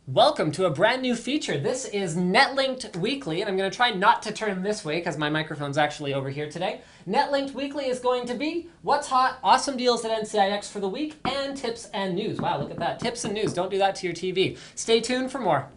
Welcome to a brand new feature. This is Netlinked Weekly, and I'm going to try not to turn this way because my microphone's actually over here today. Netlinked Weekly is going to be what's hot, awesome deals at NCIX for the week, and tips and news. Wow, look at that. Tips and news. Don't do that to your TV. Stay tuned for more.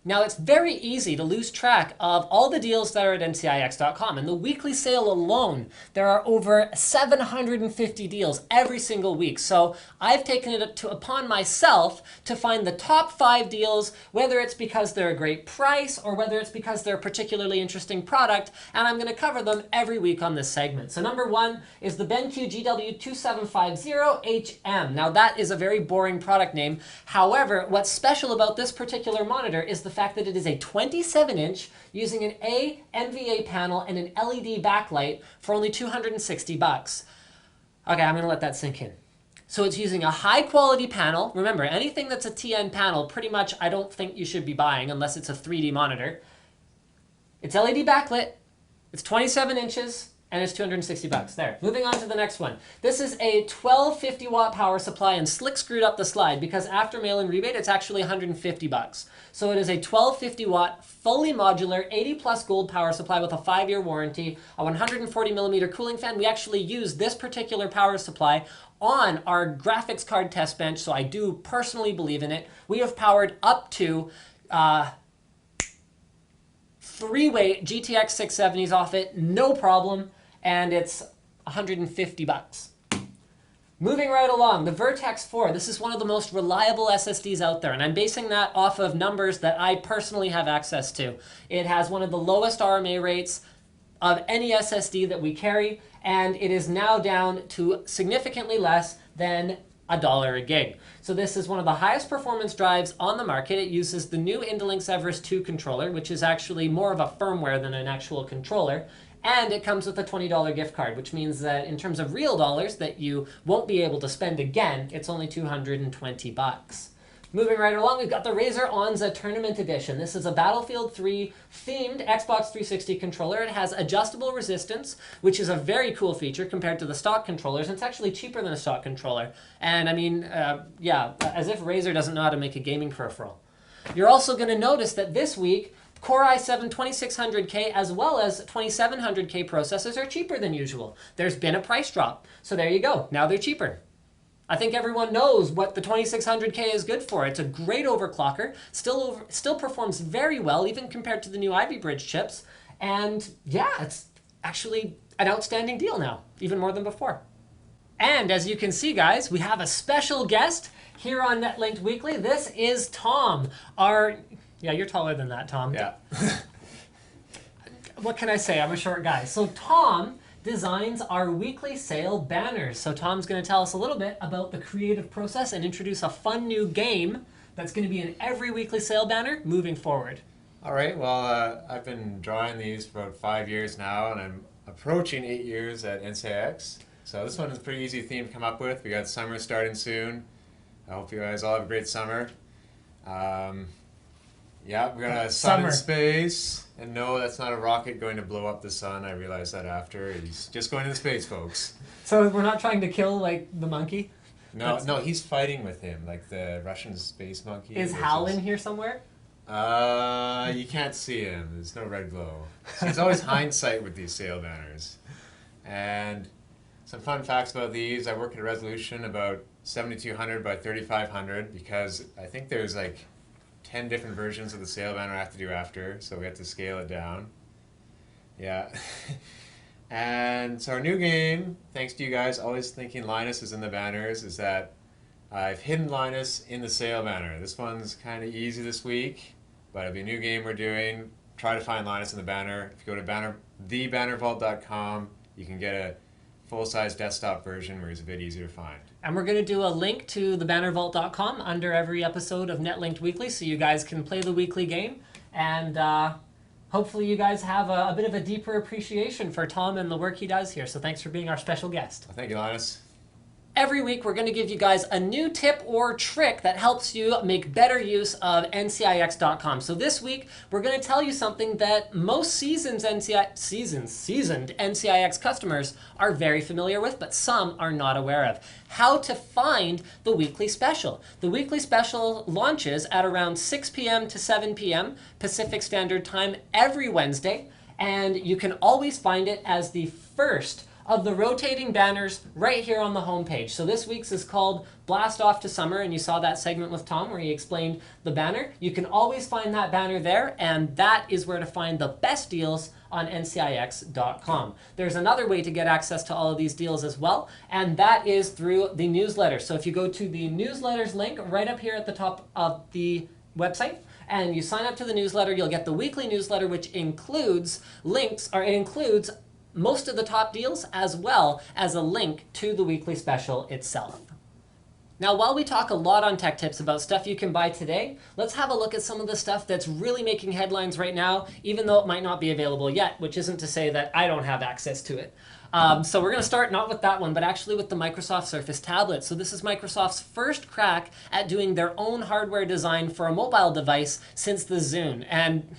Now, it's very easy to lose track of all the deals that are at NCIX.com. In the weekly sale alone, there are over 750 deals every single week. So I've taken it upon myself to find the top 5 deals, whether it's because they're a great price or whether it's because they're a particularly interesting product, and I'm going to cover them every week on this segment. So number 1 is the BenQ GW2750HM. Now, that is a very boring product name. However, what's special about this particular monitor is the fact that it is a 27-inch using an NVA panel and an LED backlight for only 260 bucks. Okay, I'm going to let that sink in. So it's using a high-quality panel. Remember, anything that's a TN panel, pretty much I don't think you should be buying unless it's a 3D monitor. It's LED backlit, it's 27 inches, and it's 260 bucks. There. Moving on to the next one. This is a 1250 watt power supply, and Slick screwed up the slide because after mail-in rebate, it's actually 150 bucks. So it is a 1250 watt, fully modular, 80 plus gold power supply with a 5-year warranty, a 140 millimeter cooling fan. We actually use this particular power supply on our graphics card test bench, so I do personally believe in it. We have powered up to 3-way GTX 670s off it, no problem. And it's 150 bucks. Moving right along, the Vertex 4. This is one of the most reliable SSDs out there, and I'm basing that off of numbers that I personally have access to. It has one of the lowest RMA rates of any SSD that we carry, and it is now down to significantly less than $1 a gig. So this is one of the highest performance drives on the market. It uses the new Indelink's Everest 2 controller, which is actually more of a firmware than an actual controller. And it comes with a $20 gift card, which means that in terms of real dollars that you won't be able to spend again, it's only 220 bucks. Moving right along, we've got the Razer Onza Tournament Edition. This is a Battlefield 3 themed Xbox 360 controller. It has adjustable resistance, which is a very cool feature compared to the stock controllers. And it's actually cheaper than a stock controller. And I mean, yeah, as if Razer doesn't know how to make a gaming peripheral. You're also going to notice that this week, Core i7 2600K as well as 2700K processors are cheaper than usual. There's been a price drop. So there you go. Now they're cheaper. I think everyone knows what the 2600K is good for. It's a great overclocker, still performs very well, even compared to the new Ivy Bridge chips. And yeah, it's actually an outstanding deal now, even more than before. And as you can see, guys, we have a special guest here on Netlinked Weekly. This is Tom, Yeah, you're taller than that, Tom. Yeah. What can I say? I'm a short guy. So Tom designs our weekly sale banners. So Tom's going to tell us a little bit about the creative process and introduce a fun new game that's going to be in every weekly sale banner moving forward. All right. Well, I've been drawing these for about 5 years now, and I'm approaching 8 years at NCIX. So this one is a pretty easy theme to come up with. We got summer starting soon. I hope you guys all have a great summer. Yeah, we got a sun in space, and no, that's not a rocket going to blow up the sun. I realized that after. He's just going into space, folks. So we're not trying to kill, like, the monkey? No, he's fighting with him, like the Russian space monkey. Is Hal in here somewhere? You can't see him. There's no red glow. So it's always hindsight with these sale banners. And some fun facts about these. I work at a resolution about 7200 by 3500 because I think there's like 10 different versions of the sale banner I have to do after, so we have to scale it down. Yeah. And so our new game, thanks to you guys always thinking Linus is in the banners, is that I've hidden Linus in the sale banner. This one's kind of easy this week, but it'll be a new game we're doing. Try to find Linus in the banner. If you go to thebannervault.com, you can get a full-size desktop version where it's a bit easier to find. And we're going to do a link to thebannervault.com under every episode of Netlinked Weekly so you guys can play the weekly game. And hopefully you guys have a bit of a deeper appreciation for Tom and the work he does here. So thanks for being our special guest. Well, thank you, Linus. Every week, we're going to give you guys a new tip or trick that helps you make better use of NCIX.com. So this week, we're going to tell you something that most seasoned NCIX customers are very familiar with, but some are not aware of. How to find the weekly special. The weekly special launches at around 6 p.m. to 7 p.m. Pacific Standard Time every Wednesday, and you can always find it as the first of the rotating banners right here on the homepage. So this week's is called Blast Off to Summer, and you saw that segment with Tom where he explained the banner. You can always find that banner there, and that is where to find the best deals on NCIX.com. There's another way to get access to all of these deals as well, and that is through the newsletter. So if you go to the newsletters link right up here at the top of the website, and you sign up to the newsletter, you'll get the weekly newsletter, which includes links, or it includes most of the top deals, as well as a link to the weekly special itself. Now, while we talk a lot on Tech Tips about stuff you can buy today, let's have a look at some of the stuff that's really making headlines right now, even though it might not be available yet, which isn't to say that I don't have access to it. So we're going to start not with that one, but actually with the Microsoft Surface tablet. So this is Microsoft's first crack at doing their own hardware design for a mobile device since the Zune. And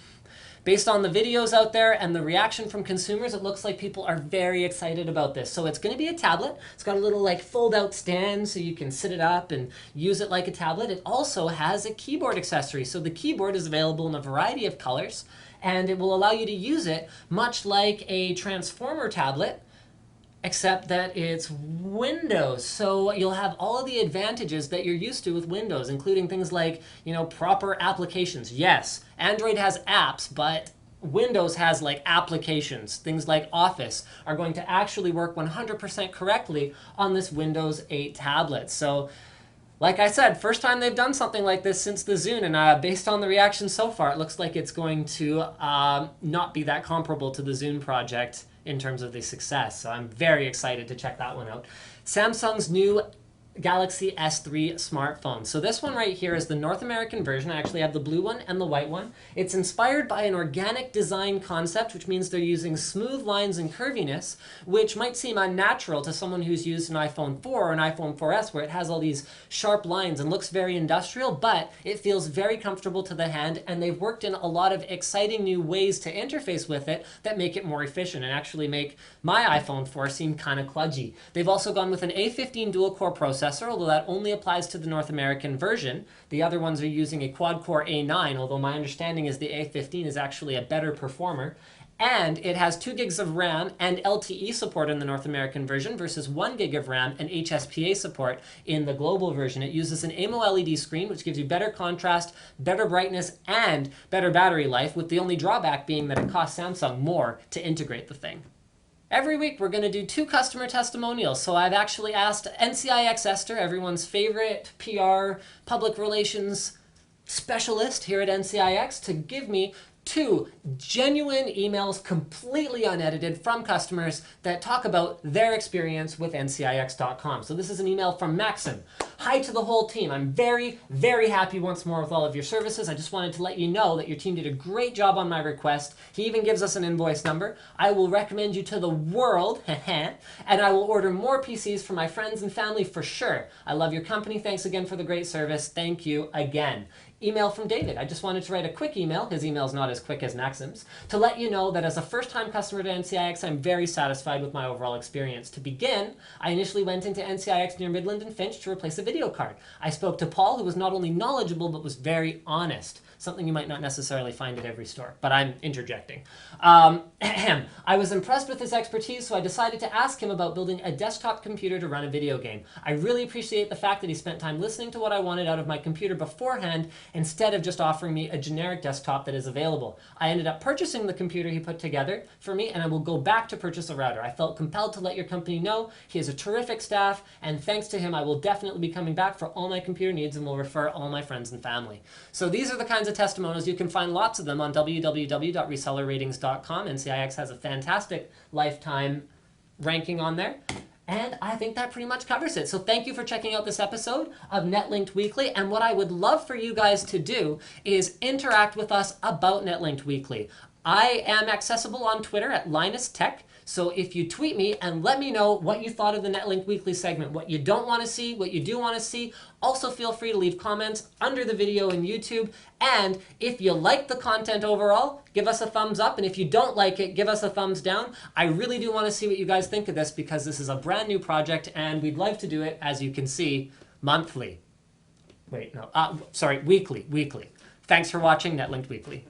based on the videos out there and the reaction from consumers, it looks like people are very excited about this. So it's going to be a tablet. It's got a little like fold-out stand so you can sit it up and use it like a tablet. It also has a keyboard accessory. So the keyboard is available in a variety of colors, and it will allow you to use it much like a Transformer tablet, except that it's Windows. So you'll have all of the advantages that you're used to with Windows, including things like, proper applications. Yes, Android has apps, but Windows has like applications. Things like Office are going to actually work 100% correctly on this Windows 8 tablet. So like I said, first time they've done something like this since the Zune, and based on the reaction so far, it looks like it's going to not be that comparable to the Zune project in terms of the success. So I'm very excited to check that one out. Samsung's new Galaxy S3 smartphone. So this one right here is the North American version. I actually have the blue one and the white one. It's inspired by an organic design concept, which means they're using smooth lines and curviness, which might seem unnatural to someone who's used an iPhone 4 or an iPhone 4S, where it has all these sharp lines and looks very industrial, but it feels very comfortable to the hand, and they've worked in a lot of exciting new ways to interface with it that make it more efficient and actually make my iPhone 4 seem kind of kludgy. They've also gone with an A15 dual-core processor, although that only applies to the North American version. The other ones are using a quad-core A9, although my understanding is the A15 is actually a better performer. And it has 2 gigs of RAM and LTE support in the North American version versus 1 gig of RAM and HSPA support in the global version. It uses an AMO LED screen, which gives you better contrast, better brightness, and better battery life, with the only drawback being that it costs Samsung more to integrate the thing. Every week, we're going to do 2 customer testimonials. So I've actually asked NCIX Esther, everyone's favorite PR public relations specialist here at NCIX, to give me 2 genuine emails, completely unedited, from customers that talk about their experience with NCIX.com. So this is an email from Maxim. Hi to the whole team. I'm very, very happy once more with all of your services. I just wanted to let you know that your team did a great job on my request. He even gives us an invoice number. I will recommend you to the world, and I will order more PCs for my friends and family for sure. I love your company. Thanks again for the great service. Thank you again. Email from David. I just wanted to write a quick email. His email's not as quick as Maxim's, to let you know that as a first-time customer to NCIX, I'm very satisfied with my overall experience. To begin, I initially went into NCIX near Midland and Finch to replace a video card. I spoke to Paul, who was not only knowledgeable, but was very honest. Something you might not necessarily find at every store, but I'm interjecting. I was impressed with his expertise, so I decided to ask him about building a desktop computer to run a video game. I really appreciate the fact that he spent time listening to what I wanted out of my computer beforehand, instead of just offering me a generic desktop that is available. I ended up purchasing the computer he put together for me, and I will go back to purchase a router. I felt compelled to let your company know. He has a terrific staff, and thanks to him, I will definitely be coming back for all my computer needs and will refer all my friends and family. So these are the kinds of testimonials. You can find lots of them on www.resellerratings.com. NCIX has a fantastic lifetime ranking on there. And I think that pretty much covers it. So thank you for checking out this episode of Netlinked Weekly. And what I would love for you guys to do is interact with us about Netlinked Weekly. I am accessible on Twitter at Linus Tech. So if you tweet me and let me know what you thought of the Netlinked Weekly segment, what you don't want to see, what you do want to see, also feel free to leave comments under the video in YouTube. And if you like the content overall, give us a thumbs up. And if you don't like it, give us a thumbs down. I really do want to see what you guys think of this because this is a brand new project and we'd like to do it, as you can see, monthly. Wait, no, sorry, weekly. Thanks for watching Netlinked Weekly.